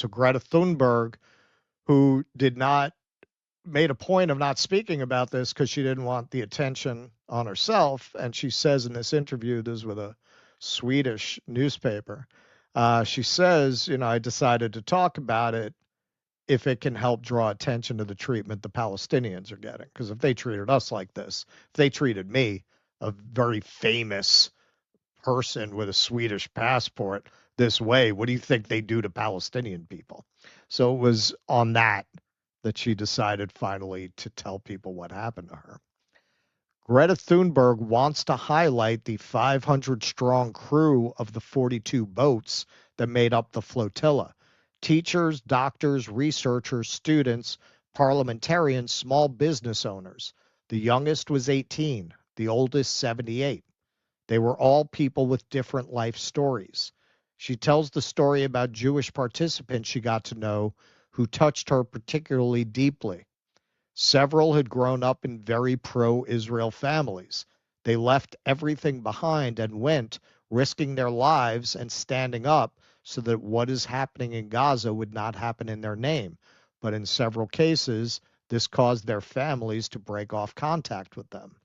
So Greta Thunberg, who did not made a point of not speaking about this because she didn't want the attention on herself. And she says in this interview, this is with a Swedish newspaper, she says, I decided to talk about it if it can help draw attention to the treatment the Palestinians are getting. Because if they treated us like this, if they treated me, a very famous person with a Swedish passport, this way, what do you think they do to Palestinian people? So it was on that she decided finally to tell people what happened to her. Greta Thunberg wants to highlight the 500 strong crew of the 42 boats that made up the flotilla: teachers, doctors, researchers, students, parliamentarians, small business owners. The youngest was 18, the oldest 78. They were all people with different life stories. She tells the story about Jewish participants she got to know who touched her particularly deeply. Several had grown up in very pro-Israel families. They left everything behind and went, risking their lives and standing up so that what is happening in Gaza would not happen in their name. But in several cases, this caused their families to break off contact with them.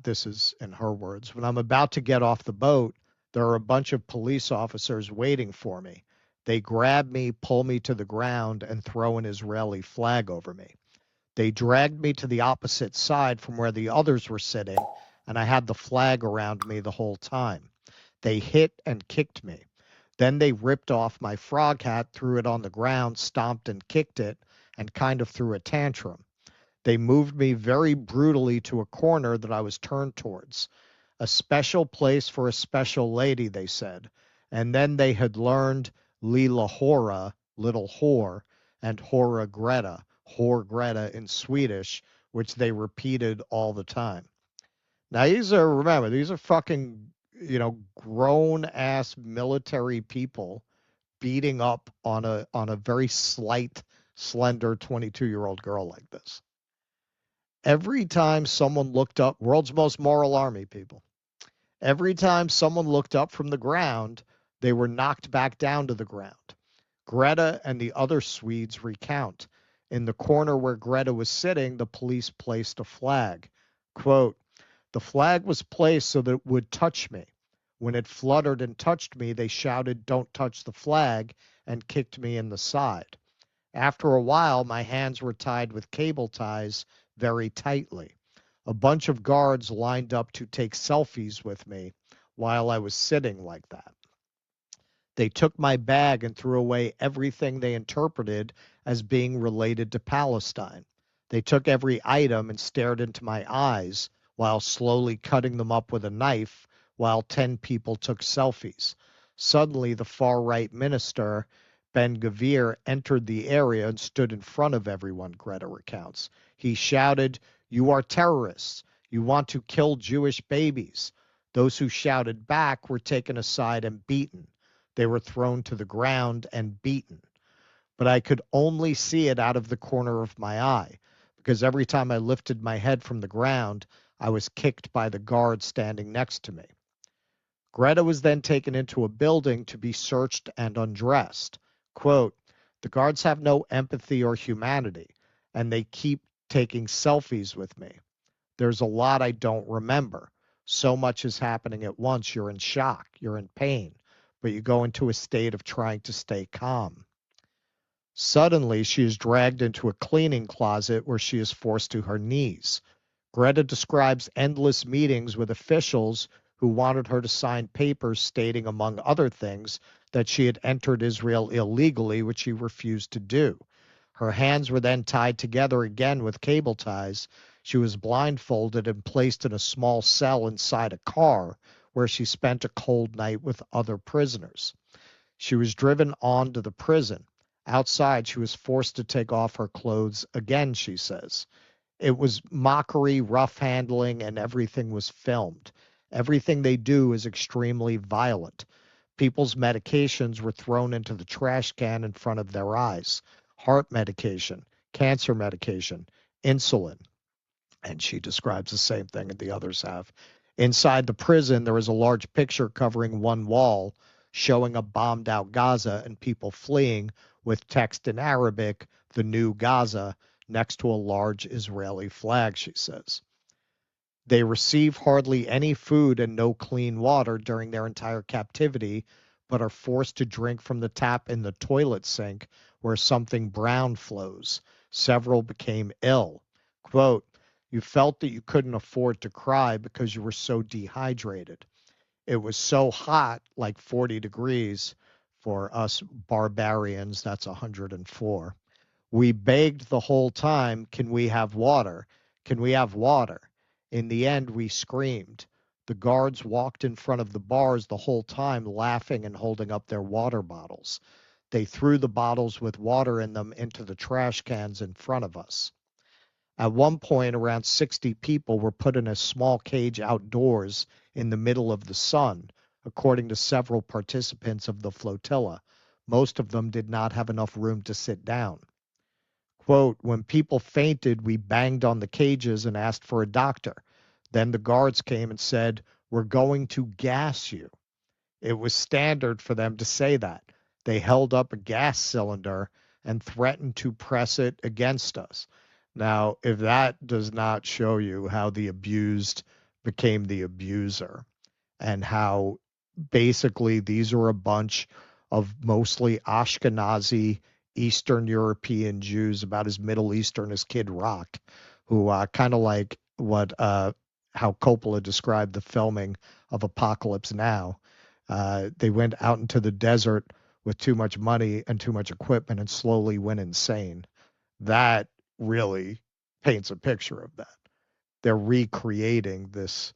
This is in her words, when I'm about to get off the boat, there are a bunch of police officers waiting for me. They grab me, pull me to the ground, and throw an Israeli flag over me. They dragged me to the opposite side from where the others were sitting, and I had the flag around me the whole time. They hit and kicked me. Then they ripped off my frog hat, threw it on the ground, stomped and kicked it, and kind of threw a tantrum. They moved me very brutally to a corner that I was turned towards. A special place for a special lady, they said. And then they had learned Lila Hora, little whore, and Hora Greta, whore Greta in Swedish, which they repeated all the time. Now remember, these are fucking, grown ass military people beating up on a very slight, slender 22-year-old girl like this. Every time someone looked up, world's most moral army, people. Every time someone looked up from the ground, they were knocked back down to the ground. Greta and the other Swedes recount. In the corner where Greta was sitting, the police placed a flag. Quote, the flag was placed so that it would touch me. When it fluttered and touched me, they shouted, don't touch the flag, and kicked me in the side. After a while, my hands were tied with cable ties very tightly. A bunch of guards lined up to take selfies with me while I was sitting like that. They took my bag and threw away everything they interpreted as being related to Palestine. They took every item and stared into my eyes while slowly cutting them up with a knife while 10 people took selfies. Suddenly, the far-right minister, Ben-Gvir, entered the area and stood in front of everyone, Greta recounts. He shouted, you are terrorists. You want to kill Jewish babies. Those who shouted back were taken aside and beaten. They were thrown to the ground and beaten. But I could only see it out of the corner of my eye, because every time I lifted my head from the ground, I was kicked by the guard standing next to me. Greta was then taken into a building to be searched and undressed. Quote, the guards have no empathy or humanity, and they keep taking selfies with me. There's a lot I don't remember. So much is happening at once. You're in shock. You're in pain, but you go into a state of trying to stay calm. Suddenly, she is dragged into a cleaning closet where she is forced to her knees. Greta describes endless meetings with officials who wanted her to sign papers stating, among other things, that she had entered Israel illegally, which she refused to do. Her hands were then tied together again with cable ties. She was blindfolded and placed in a small cell inside a car where she spent a cold night with other prisoners. She was driven on to the prison. Outside, she was forced to take off her clothes again, she says. It was mockery, rough handling, and everything was filmed. Everything they do is extremely violent. People's medications were thrown into the trash can in front of their eyes. Heart medication, cancer medication, insulin. And she describes the same thing that the others have. Inside the prison, there is a large picture covering one wall showing a bombed out Gaza and people fleeing with text in Arabic, the new Gaza, next to a large Israeli flag, she says. They receive hardly any food and no clean water during their entire captivity, but are forced to drink from the tap in the toilet sink where something brown flows. Several became ill. Quote, you felt that you couldn't afford to cry because you were so dehydrated. It was so hot, like 40 degrees for us barbarians, that's 104. We begged the whole time, can we have water? Can we have water? In the end, we screamed. The guards walked in front of the bars the whole time, laughing and holding up their water bottles. They threw the bottles with water in them into the trash cans in front of us. At one point, around 60 people were put in a small cage outdoors in the middle of the sun, according to several participants of the flotilla. Most of them did not have enough room to sit down. Quote, when people fainted, we banged on the cages and asked for a doctor. Then the guards came and said, we're going to gas you. It was standard for them to say that. They held up a gas cylinder and threatened to press it against us. Now, if that does not show you how the abused became the abuser and how basically these are a bunch of mostly Ashkenazi Eastern European Jews, about as Middle Eastern as Kid Rock, who kind of like what how Coppola described the filming of Apocalypse Now. They went out into the desert with too much money and too much equipment and slowly went insane. That really paints a picture of that. They're recreating this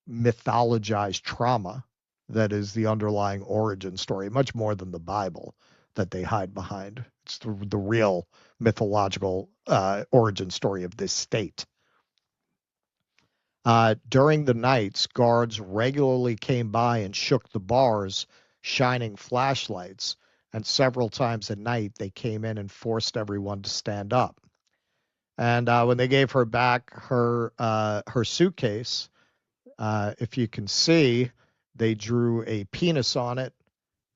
mythologized trauma that is the underlying origin story, much more than the Bible that they hide behind. It's the real mythological origin story of this state. During the nights, guards regularly came by and shook the bars, shining flashlights, and several times at night they came in and forced everyone to stand up. And when they gave her back her suitcase, if you can see, they drew a penis on it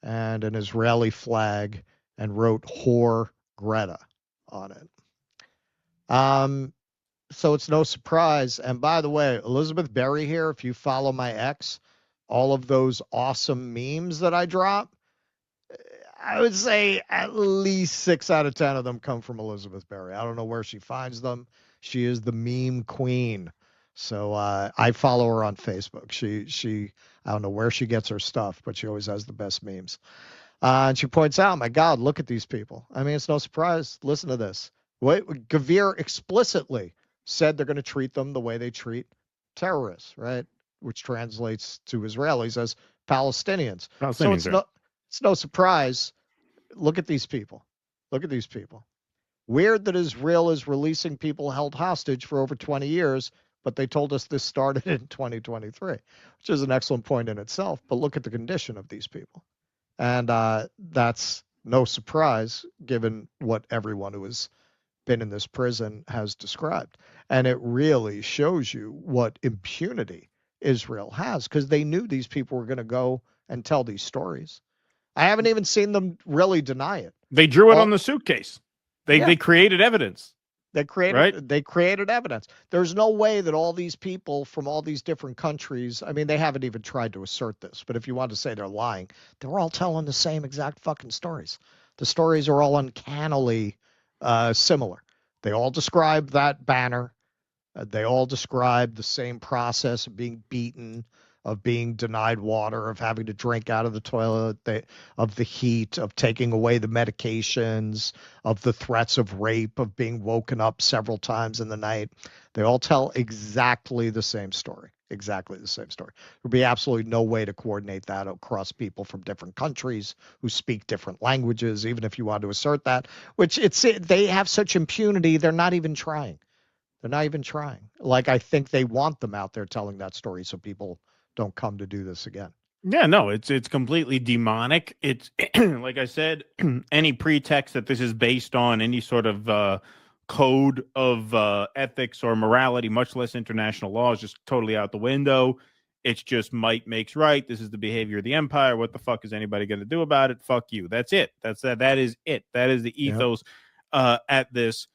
and an Israeli flag and wrote "Whore Greta" on it. So it's no surprise. And by the way, Elizabeth Berry here, if you follow my ex, all of those awesome memes that I drop, I would say at least 6 out of 10 of them come from Elizabeth Berry. I don't know where she finds them. She is the meme queen. So I follow her on Facebook. She I don't know where she gets her stuff, but she always has the best memes. And she points out, my God, look at these people. I mean, it's no surprise. Listen to this. Gvir explicitly said they're going to treat them the way they treat terrorists, right? Which translates to Israelis as Palestinians. So it's no surprise. Look at these people. Look at these people. Weird that Israel is releasing people held hostage for over 20 years, but they told us this started in 2023, which is an excellent point in itself. But look at the condition of these people. And that's no surprise given what everyone who has been in this prison has described. And it really shows you what impunity Israel has, because they knew these people were going to go and tell these stories. I haven't even seen them really deny it. They drew it on the suitcase. They created evidence. They created evidence. There's no way that all these people from all these different countries, I mean, they haven't even tried to assert this, but if you want to say they're lying, they're all telling the same exact fucking stories. The stories are all uncannily similar. They all describe that banner. They all describe the same process of being beaten, of being denied water, of having to drink out of the toilet, of the heat, of taking away the medications, of the threats of rape, of being woken up several times in the night. They all tell exactly the same story. Exactly the same story. There'd be absolutely no way to coordinate that across people from different countries who speak different languages, even if you want to assert that, which they have such impunity, they're not even trying. They're not even trying. Like, I think they want them out there telling that story so people don't come to do this again. Yeah, no, it's completely demonic. It's like I said, any pretext that this is based on any sort of code of ethics or morality, much less international law, is just totally out the window. It's just might makes right. This is the behavior of the empire. What the fuck is anybody going to do about it? Fuck you. That's it. That is it. That is the ethos at this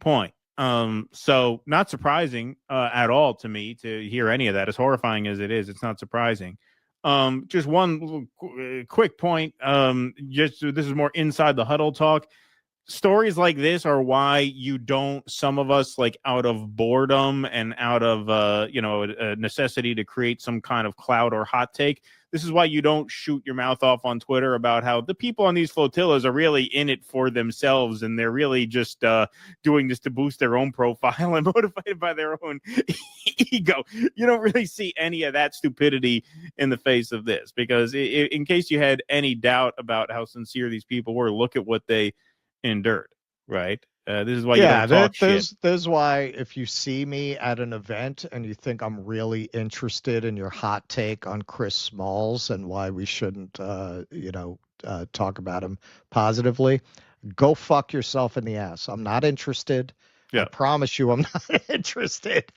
point. So not surprising at all to me to hear any of that. As horrifying as it is, it's not surprising. Just one quick point. Just this is more inside the huddle talk. Stories like this are why you don't, some of us, like out of boredom and out of a necessity to create some kind of clout or hot take, this is why you don't shoot your mouth off on Twitter about how the people on these flotillas are really in it for themselves and they're really just doing this to boost their own profile and motivated by their own ego. You don't really see any of that stupidity in the face of this, because in case you had any doubt about how sincere these people were, look at what they endured, right? This is why you don't talk shit. There's why if you see me at an event and you think I'm really interested in your hot take on Chris Smalls and why we shouldn't, talk about him positively, go fuck yourself in the ass. I'm not interested. Yeah. I promise you I'm not interested.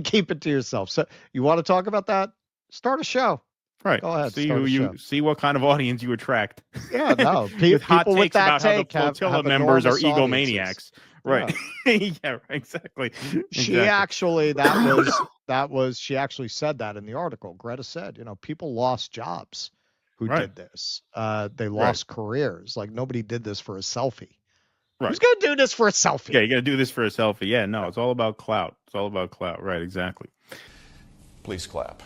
Keep it to yourself. So you want to talk about that? Start a show. Right. Go ahead. See what kind of audience you attract. Yeah, no. With hot people takes with that about take how the flotilla members are egomaniacs. Right. Yeah, exactly. She actually she actually said that in the article. Greta said, people lost jobs who did this. They lost careers. Like nobody did this for a selfie. Right. Who's gonna do this for a selfie? Yeah, you gotta do this for a selfie. Yeah, no, it's all about clout. It's all about clout. Right, exactly. Please clap.